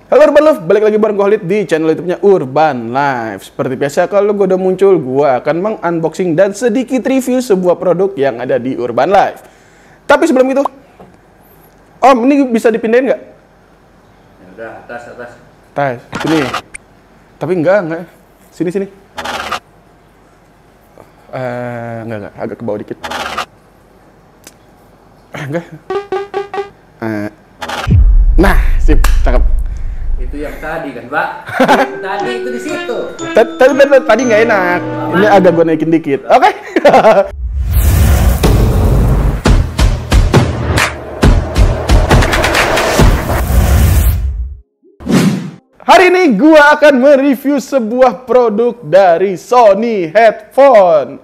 Halo Urban Love, balik lagi bareng gue Khalid di channel YouTube-nya Urban Life. Seperti biasa kalau gue udah muncul, gue akan meng-unboxing dan sedikit review sebuah produk yang ada di Urban Life. Tapi sebelum itu, Om, ini bisa dipindahin nggak? Ya udah, atas. Tas, sini. Tapi enggak. Sini. Enggak, agak ke bawah dikit. Enggak. Nah, sip, cakep. Itu yang tadi kan, Pak? Tadi itu di situ. Tadi nggak enak. Ini agak gue naikin dikit. Oke. Hari ini gue akan mereview sebuah produk dari Sony headphone.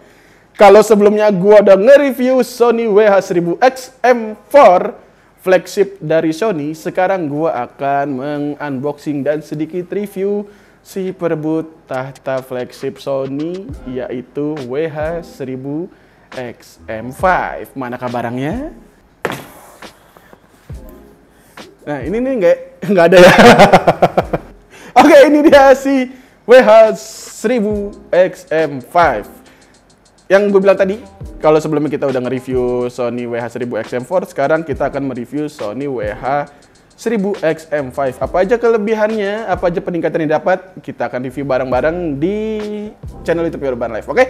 Kalau sebelumnya gue udah nge-review Sony WH-1000XM4 flagship dari Sony, sekarang gue akan meng-unboxing dan sedikit review si perebut tahta flagship Sony, yaitu WH-1000XM5. Manakah barangnya? Nah, ini nih nggak ada ya. Oke, ini dia si WH-1000XM5. Yang gue bilang tadi, kalau sebelumnya kita udah nge-review Sony WH-1000XM4, sekarang kita akan mereview Sony WH-1000XM5. Apa aja kelebihannya, apa aja peningkatan yang dapat, kita akan review bareng-bareng di channel YouTube Urban Life, oke?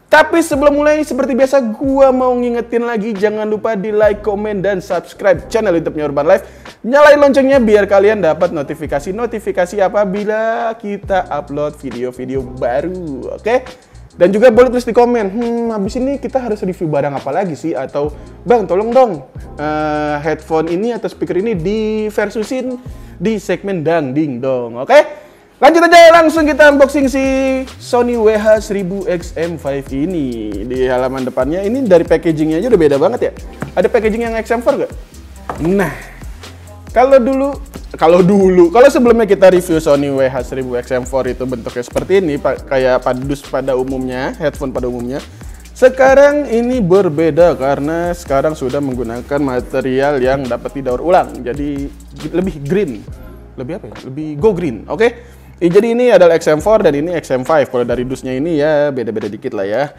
Tapi sebelum mulai, seperti biasa, gue mau ngingetin lagi, jangan lupa di like, komen, dan subscribe channel YouTube-nya Urban Life. Nyalain loncengnya biar kalian dapat notifikasi apabila kita upload video-video baru, oke? Dan juga boleh tulis di komen, habis ini kita harus review barang apa lagi sih? Atau, Bang, tolong dong, headphone ini atau speaker ini diversusin di segmen Dangding dong, oke? Lanjut aja, langsung kita unboxing si Sony WH-1000XM5 ini. Di halaman depannya, ini dari packagingnya aja udah beda banget ya. Ada packaging yang XM4 gak? Nah, kalau sebelumnya kita review Sony WH-1000XM4 itu bentuknya seperti ini, kayak padus pada umumnya, headphone pada umumnya. Sekarang ini berbeda karena sekarang sudah menggunakan material yang dapat didaur ulang. Jadi lebih green, lebih go green, oke? Jadi ini adalah XM4 dan ini XM5. Kalau dari dusnya ini ya beda-beda dikit lah ya.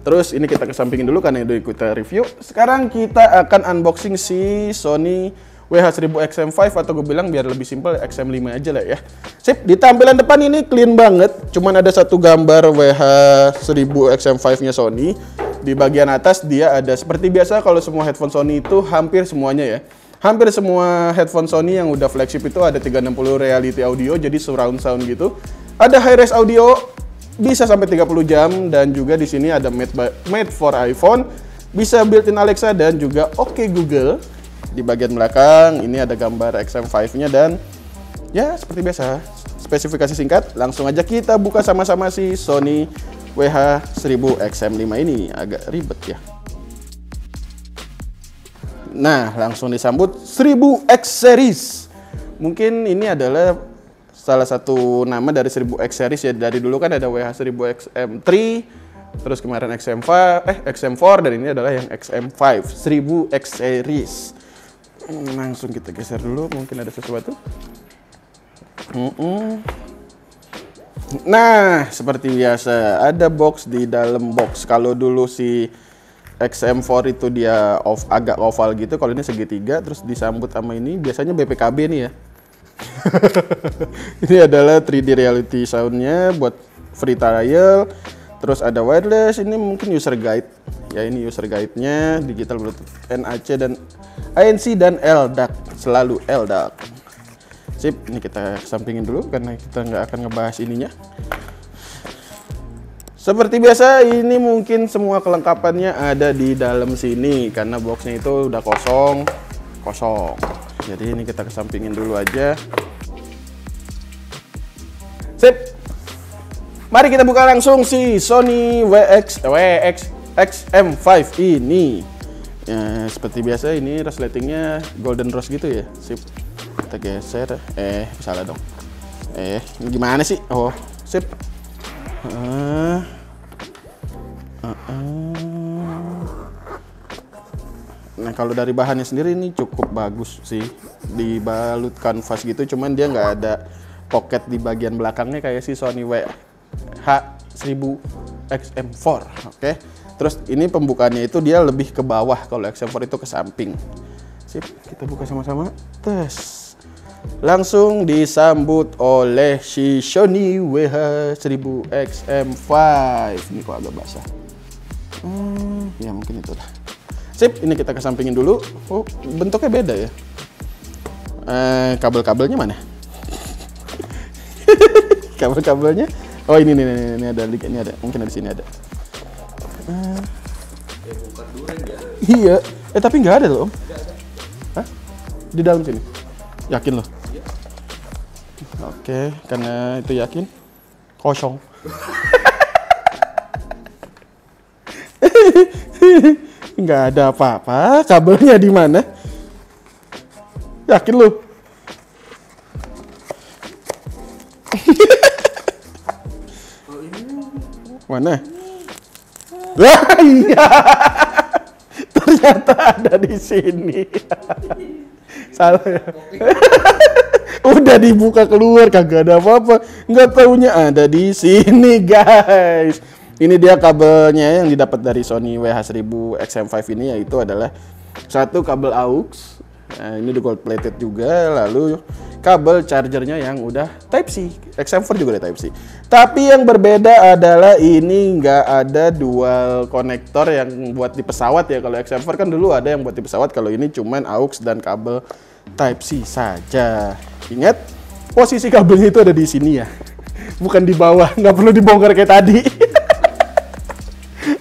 Terus ini kita kesampingin dulu karena itu kita review. Sekarang kita akan unboxing si Sony WH-1000XM5 atau gue bilang biar lebih simpel XM5 aja lah ya. Sip, di tampilan depan ini clean banget. Cuman ada satu gambar WH-1000XM5-nya Sony. Di bagian atas dia ada seperti biasa kalau semua headphone Sony itu hampir semuanya ya. Hampir semua headphone Sony yang udah flagship itu ada 360 reality audio, jadi surround sound gitu. Ada high-res audio, bisa sampai 30 jam, dan juga di sini ada made for iPhone, bisa built-in Alexa dan juga OK Google. Di bagian belakang ini ada gambar XM5-nya dan ya seperti biasa, spesifikasi singkat. Langsung aja kita buka sama-sama si Sony WH-1000XM5 ini. Agak ribet ya. Nah, langsung disambut 1000X series. Mungkin ini adalah salah satu nama dari 1000X series ya. Dari dulu kan ada WH-1000XM3, terus kemarin XM4, dan ini adalah yang XM5, 1000X series. Langsung kita geser dulu, mungkin ada sesuatu. Nah, seperti biasa ada box di dalam box. Kalau dulu si XM4 itu dia agak oval gitu, kalau ini segitiga, terus disambut sama ini, biasanya BPKB nih ya. Ini adalah 3D reality soundnya buat free trial. Terus ada wireless, ini mungkin user guide. Ya, ini user guide-nya, digital Bluetooth, NAC dan ANC dan LDAC, selalu LDAC. Sip, ini kita sampingin dulu karena kita nggak akan ngebahas ininya. Seperti biasa, ini mungkin semua kelengkapannya ada di dalam sini karena boxnya itu udah kosong. Jadi ini kita kesampingin dulu aja. Sip. Mari kita buka langsung si Sony WH-1000XM5 ini. Ya, seperti biasa ini resletingnya golden rose gitu ya. Sip. Kita geser. Salah dong. Ini gimana sih? Oh, sip. Nah, kalau dari bahannya sendiri ini cukup bagus sih. dibalut kanvas gitu, cuman dia nggak ada pocket di bagian belakangnya kayak si Sony WH-1000XM4. Oke. Terus ini pembukaannya itu dia lebih ke bawah, kalau XM4 itu ke samping. Sip, kita buka sama-sama. Tes. Langsung disambut oleh si Sony WH-1000XM5. Ini kok agak basah. Ya mungkin itulah. Sip, ini kita kesampingin dulu. Oh, bentuknya beda ya. Kabel-kabelnya mana? Kabel-kabelnya. Oh ini ada, ini ada. Mungkin di sini ada. Iya. Tapi nggak ada loh, Om. Hah? Di dalam sini. Yakin loh? Iya. Oke, karena itu yakin. Kosong. Nggak ada apa-apa. Kabelnya di mana? Yakin loh? Mana? Wah, iya. Ternyata ada di sini. Salah ya. Udah dibuka keluar, kagak ada apa-apa. Nggak taunya ada di sini, guys. Ini dia kabelnya yang didapat dari Sony WH-1000XM5 ini, yaitu adalah satu kabel AUX. Nah, ini di gold plated juga, lalu kabel chargernya yang udah Type-C. XM4 juga ada Type-C. Tapi yang berbeda adalah ini nggak ada dual konektor yang buat di pesawat ya. Kalau XM4 kan dulu ada yang buat di pesawat, kalau ini cuman AUX dan kabel Type-C saja. Ingat, posisi kabelnya itu ada di sini ya, bukan di bawah, nggak perlu dibongkar kayak tadi.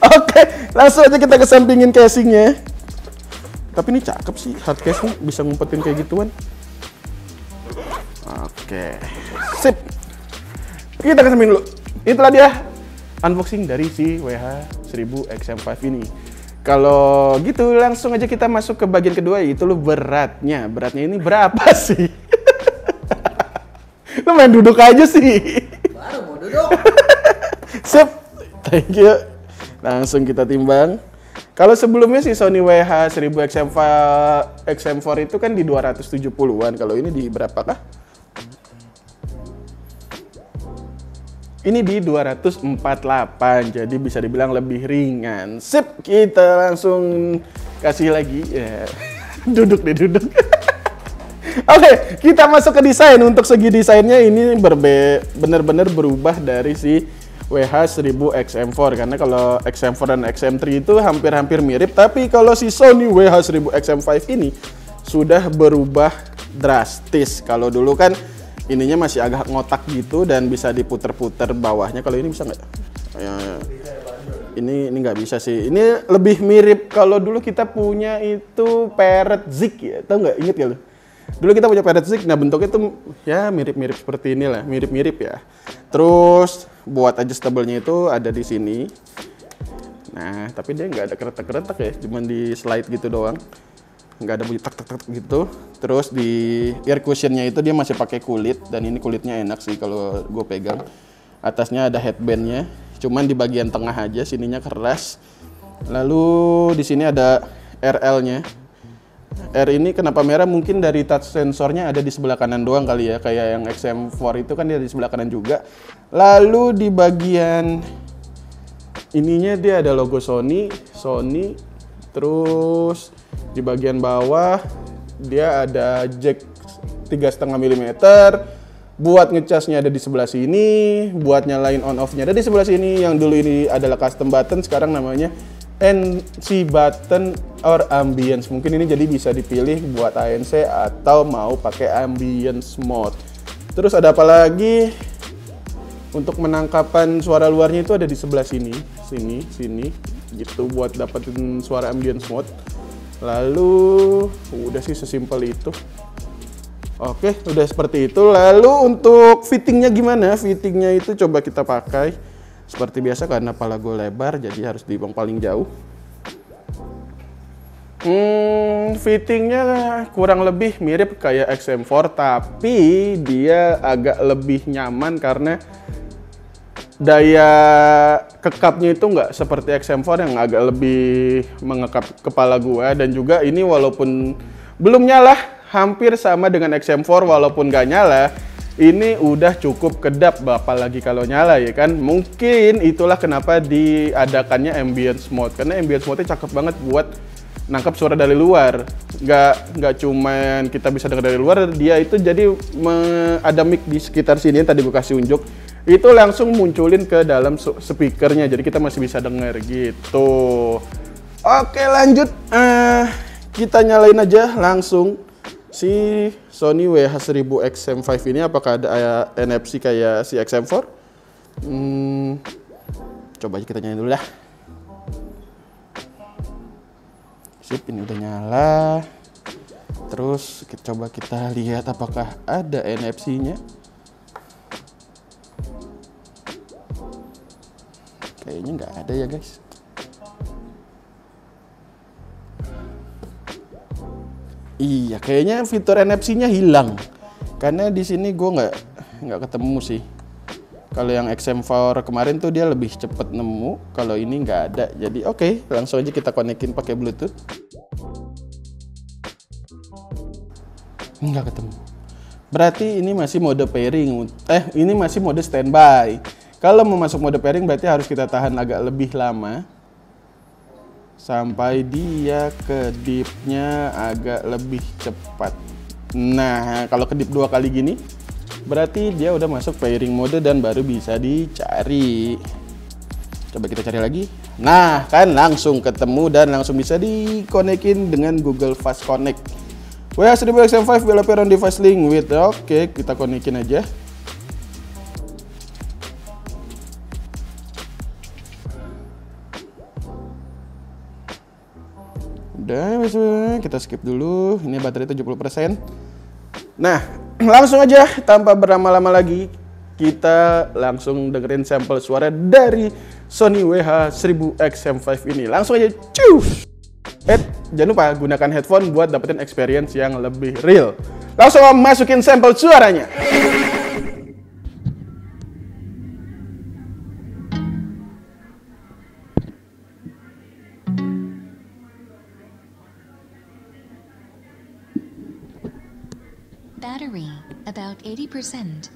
Oke, langsung aja kita kesampingin casingnya. Tapi ini cakep sih, hard case nih, bisa ngumpetin kayak gituan. Oke, sip. Kita kesampingin dulu. Itulah dia unboxing dari si WH-1000XM5 ini. Kalau gitu langsung aja kita masuk ke bagian kedua, yaitu lo beratnya. Beratnya ini berapa sih? Lo main duduk aja sih. Baru mau duduk. Sip, thank you. Langsung kita timbang. Kalau sebelumnya si Sony WH-1000XM4 itu kan di 270-an. Kalau ini di berapakah? Ini di 248, jadi bisa dibilang lebih ringan. Sip, kita langsung kasih lagi. Ya. Duduk deh, duduk. Oke, kita masuk ke desain. Untuk segi desainnya ini benar-benar berubah dari si WH-1000XM4. Karena kalau XM4 dan XM3 itu hampir-hampir mirip. Tapi kalau si Sony WH-1000XM5 ini sudah berubah drastis. Kalau dulu kan ininya masih agak ngotak gitu dan bisa diputer-puter bawahnya. Kalau ini bisa nggak? Ya, ini nggak bisa sih. Ini lebih mirip kalau dulu kita punya itu Parrot Zig ya. Tahu nggak? Ingat ya lu? Dulu kita punya Parrot Zig. Nah bentuknya tuh ya mirip-mirip seperti inilah, mirip-mirip ya. Terus buat adjustable-nya itu ada di sini. Nah tapi dia nggak ada keretak-keretak ya, cuman di slide gitu doang. Nggak ada bunyi tak gitu. Terus di ear cushionnya itu dia masih pakai kulit, dan ini kulitnya enak sih kalau gue pegang. Atasnya ada headbandnya, cuman di bagian tengah aja, sininya keras. Lalu di sini ada RL-nya. R ini kenapa merah? Mungkin dari touch sensornya ada di sebelah kanan doang kali ya, kayak yang XM4 itu kan dia di sebelah kanan juga. Lalu di bagian ininya dia ada logo Sony. Terus di bagian bawah dia ada jack 3,5 mm. Buat ngecasnya ada di sebelah sini, buat nyalain on off-nya ada di sebelah sini. Yang dulu ini adalah custom button, sekarang namanya NC button or ambience. Mungkin ini jadi bisa dipilih buat ANC atau mau pakai ambience mode. Terus ada apa lagi? Untuk menangkapan suara luarnya itu ada di sebelah sini gitu buat dapetin suara ambience mode. Lalu udah sih sesimpel itu. Oke, udah seperti itu. Lalu untuk fittingnya gimana? Fittingnya itu coba kita pakai seperti biasa, karena pala gue lebar jadi harus dibuang paling jauh. Fittingnya kurang lebih mirip kayak XM4, tapi dia agak lebih nyaman karena daya kekapnya itu nggak seperti XM4 yang agak lebih mengekap kepala gua. Dan juga ini walaupun belum nyala hampir sama dengan XM4 walaupun nggak nyala. Ini udah cukup kedap, apalagi kalau nyala ya kan. Mungkin itulah kenapa diadakannya ambience mode, karena ambience mode-nya cakep banget buat nangkap suara dari luar. Nggak cuman kita bisa dengar dari luar, dia itu jadi ada mic di sekitar sini yang tadi gue kasih unjuk. Itu langsung munculin ke dalam speakernya, jadi kita masih bisa dengar gitu. Oke lanjut, kita nyalain aja langsung si Sony WH-1000 XM5 ini. Apakah ada NFC kayak si XM4? Coba aja kita nyalain dulu lah. Sip, ini udah nyala. Terus coba kita lihat apakah ada NFC-nya. Kayaknya nggak ada ya guys. Iya, kayaknya fitur NFC-nya hilang. Karena di sini gue nggak ketemu sih. Kalau yang XM4 kemarin tuh dia lebih cepet nemu. Kalau ini nggak ada. Jadi oke, langsung aja kita konekin pakai Bluetooth. Nggak ketemu. Berarti ini masih mode pairing. Ini masih mode standby. Kalau mau masuk mode pairing berarti harus kita tahan agak lebih lama. Sampai dia kedipnya agak lebih cepat. Nah, kalau kedip 2 kali gini, berarti dia udah masuk pairing mode dan baru bisa dicari. Coba kita cari lagi. Nah, kan langsung ketemu dan langsung bisa dikonekin dengan Google Fast Connect. WH-1000 XM5 developer on device link with. Oke, kita konekin aja. Udah, kita skip dulu. Ini baterai 70%. Nah, langsung aja tanpa berlama-lama lagi, kita langsung dengerin sampel suara dari Sony WH-1000 XM5 ini. Langsung aja, cus! Jangan lupa gunakan headphone buat dapetin experience yang lebih real. Langsung masukin sampel suaranya. Battery, about 80%.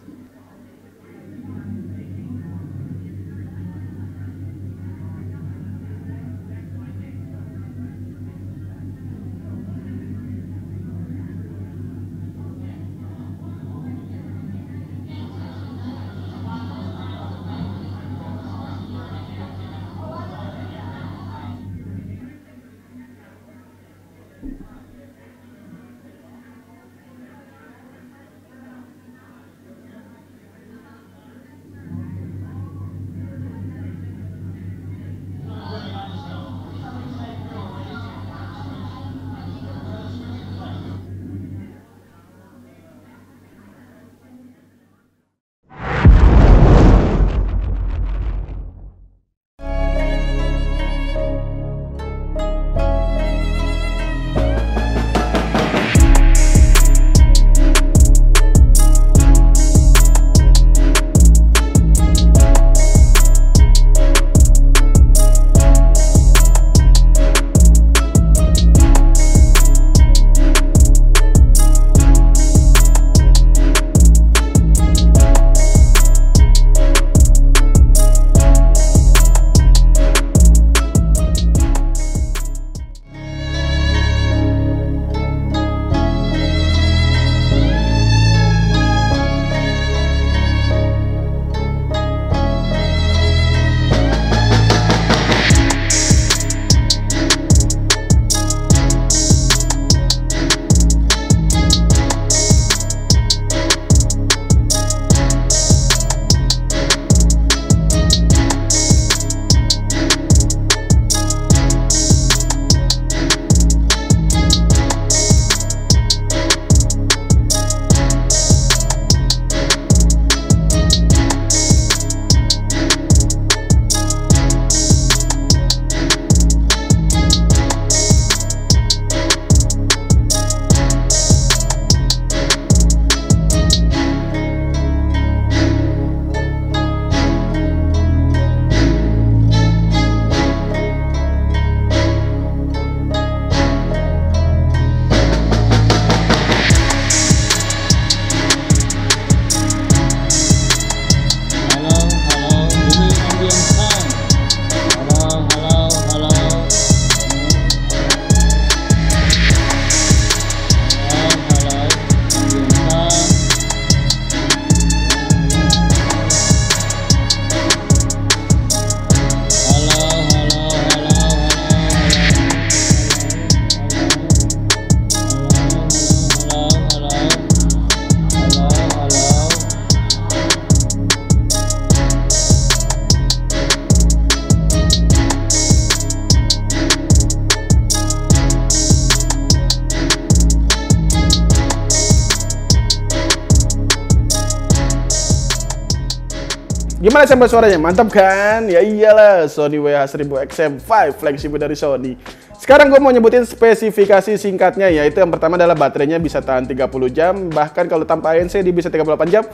Gimana sampel suaranya? Mantap kan? Ya iyalah, Sony WH-1000XM5 flagship dari Sony. Sekarang gue mau nyebutin spesifikasi singkatnya, yaitu yang pertama adalah baterainya bisa tahan 30 jam, bahkan kalau tanpa ANC dia bisa 38 jam.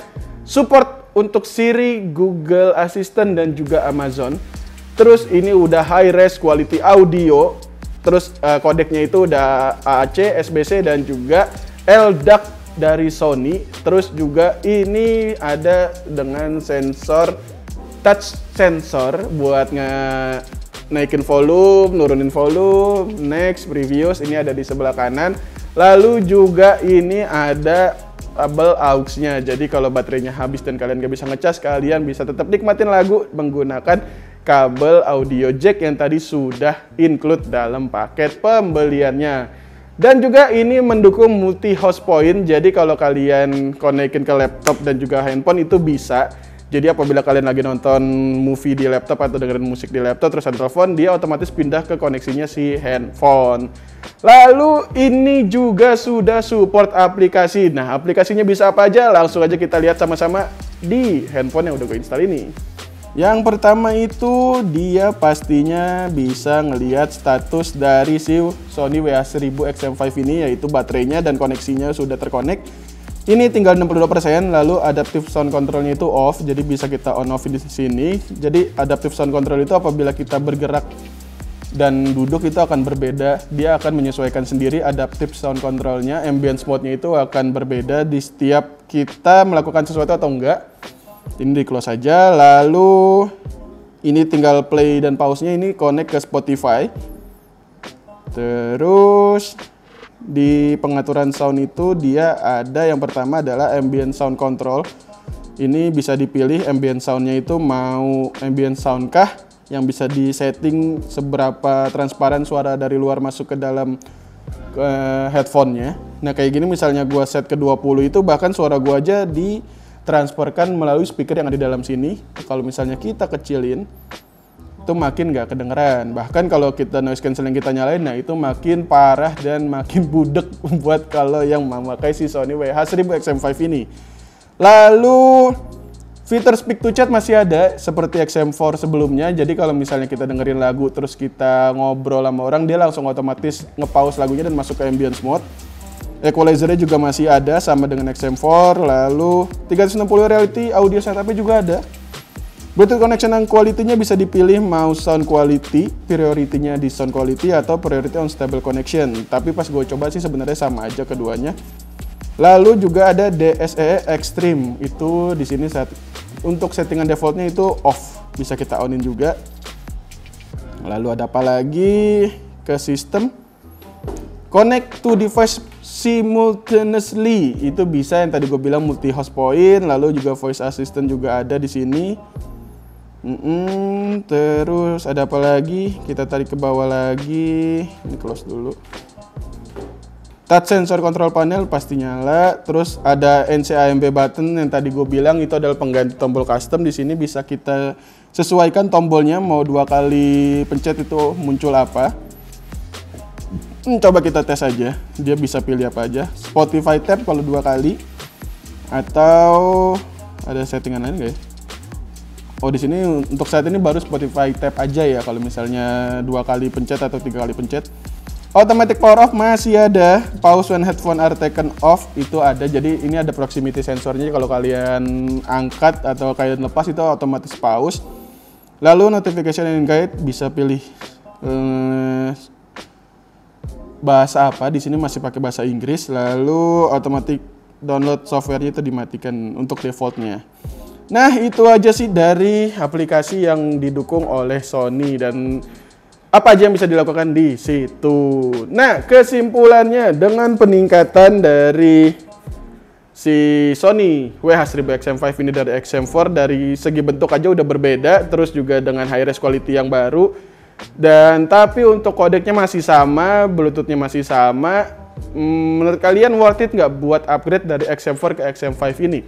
Support untuk Siri, Google Assistant, dan juga Amazon. Terus ini udah high res quality audio. Terus kodeknya itu udah AAC, SBC, dan juga LDAC dari Sony. Terus juga ini ada dengan sensor touch sensor buat naikin volume, nurunin volume. Next, previous ini ada di sebelah kanan. Lalu juga ini ada kabel aux-nya. Jadi kalau baterainya habis dan kalian gak bisa ngecas, kalian bisa tetap nikmatin lagu menggunakan kabel audio jack yang tadi sudah include dalam paket pembeliannya. Dan juga ini mendukung multi host point, jadi kalau kalian konekin ke laptop dan juga handphone itu bisa. Jadi apabila kalian lagi nonton movie di laptop atau dengerin musik di laptop terus ada telepon, dia otomatis pindah ke koneksinya si handphone. Lalu ini juga sudah support aplikasi. Nah, aplikasinya bisa apa aja? Langsung aja kita lihat sama-sama di handphone yang udah gue install ini. Yang pertama itu dia pastinya bisa ngelihat status dari si Sony WH-1000XM5 ini, yaitu baterainya dan koneksinya sudah terkonek. Ini tinggal 62%, lalu adaptive sound controlnya itu off, jadi bisa kita on off di sini. Jadi adaptive sound control itu apabila kita bergerak dan duduk itu akan berbeda, dia akan menyesuaikan sendiri adaptive sound controlnya. Ambience mode-nya itu akan berbeda di setiap kita melakukan sesuatu atau enggak. Ini di close saja, lalu ini tinggal play dan pause-nya ini connect ke Spotify. Terus di pengaturan sound itu dia ada yang pertama adalah ambient sound control. Ini bisa dipilih ambient sound-nya itu mau ambient sound kah, yang bisa disetting seberapa transparan suara dari luar masuk ke dalam headphone-nya. Nah kayak gini misalnya gua set ke 20 itu bahkan suara gua aja ditransferkan melalui speaker yang ada di dalam sini. Kalau misalnya kita kecilin itu makin nggak kedengeran. Bahkan kalau kita noise cancelling kita nyalain, nah itu makin parah dan makin budek buat kalau yang memakai si Sony WH-1000XM5 ini. Lalu fitur speak to chat masih ada seperti XM4 sebelumnya. Jadi kalau misalnya kita dengerin lagu terus kita ngobrol sama orang, dia langsung otomatis nge-pause lagunya dan masuk ke ambience mode. Equalizer-nya juga masih ada sama dengan XM4. Lalu 360 reality audio setup-nya juga ada. Bluetooth connection and quality-nya bisa dipilih mau sound quality, priority-nya di sound quality atau priority on stable connection. Tapi pas gue coba sih sebenarnya sama aja keduanya. Lalu juga ada DSE Extreme, itu di sini untuk settingan defaultnya itu off, bisa kita onin juga. Lalu ada apa lagi ke sistem? Connect to device simultaneously, itu bisa yang tadi gue bilang multi host point. Lalu juga voice assistant juga ada di sini. Terus ada apa lagi? Kita tarik ke bawah lagi. Ini close dulu. Touch sensor control panel pasti nyala. Terus ada NCAMB button yang tadi gue bilang itu adalah pengganti tombol custom. Di sini bisa kita sesuaikan tombolnya mau 2 kali pencet itu muncul apa. Coba kita tes aja. Dia bisa pilih apa aja. Spotify tab kalau 2 kali. Atau ada settingan lain guys. Oh di sini untuk saat ini baru Spotify tab aja ya. Kalau misalnya 2 kali pencet atau 3 kali pencet. Automatic power off masih ada. Pause when headphone are taken off itu ada. Jadi ini ada proximity sensornya. Kalau kalian angkat atau kalian lepas itu otomatis pause. Lalu notification and guide bisa pilih bahasa apa. Di sini masih pakai bahasa Inggris. Lalu automatic download softwarenya itu dimatikan untuk defaultnya. Nah itu aja sih dari aplikasi yang didukung oleh Sony dan apa aja yang bisa dilakukan di situ. Nah kesimpulannya dengan peningkatan dari si Sony WH-1000XM5 ini dari XM4 dari segi bentuk aja udah berbeda, terus juga dengan high res quality yang baru. Dan tapi untuk kodeknya masih sama, Bluetooth-nya masih sama. Menurut kalian worth it nggak buat upgrade dari XM4 ke XM5 ini?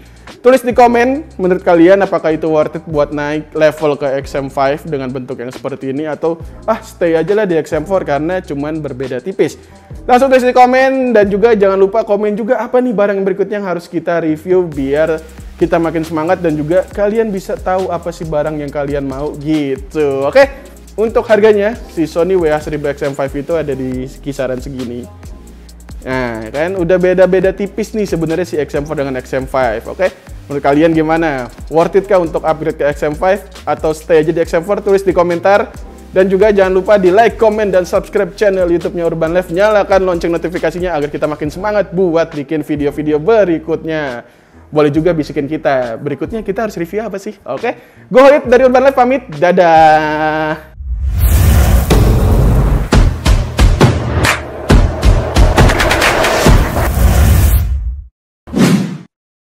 Tulis di komen menurut kalian apakah itu worth it buat naik level ke XM5 dengan bentuk yang seperti ini, atau stay aja lah di XM4 karena cuman berbeda tipis. Langsung tulis di komen dan juga jangan lupa komen juga apa nih barang berikutnya yang harus kita review biar kita makin semangat dan juga kalian bisa tahu apa sih barang yang kalian mau gitu. Oke, untuk harganya si Sony WH-1000 XM5 itu ada di kisaran segini. Nah, kan udah beda-beda tipis nih sebenarnya si XM4 dengan XM5. Oke, menurut kalian gimana? Worth it kah untuk upgrade ke XM5 atau stay aja di XM4? Tulis di komentar. Dan juga jangan lupa di like, comment, dan subscribe channel YouTube-nya Urban Life. Nyalakan lonceng notifikasinya agar kita makin semangat buat bikin video-video berikutnya. Boleh juga bisikin kita, berikutnya kita harus review apa sih? Oke, Go Hit dari Urban Life pamit, dadah!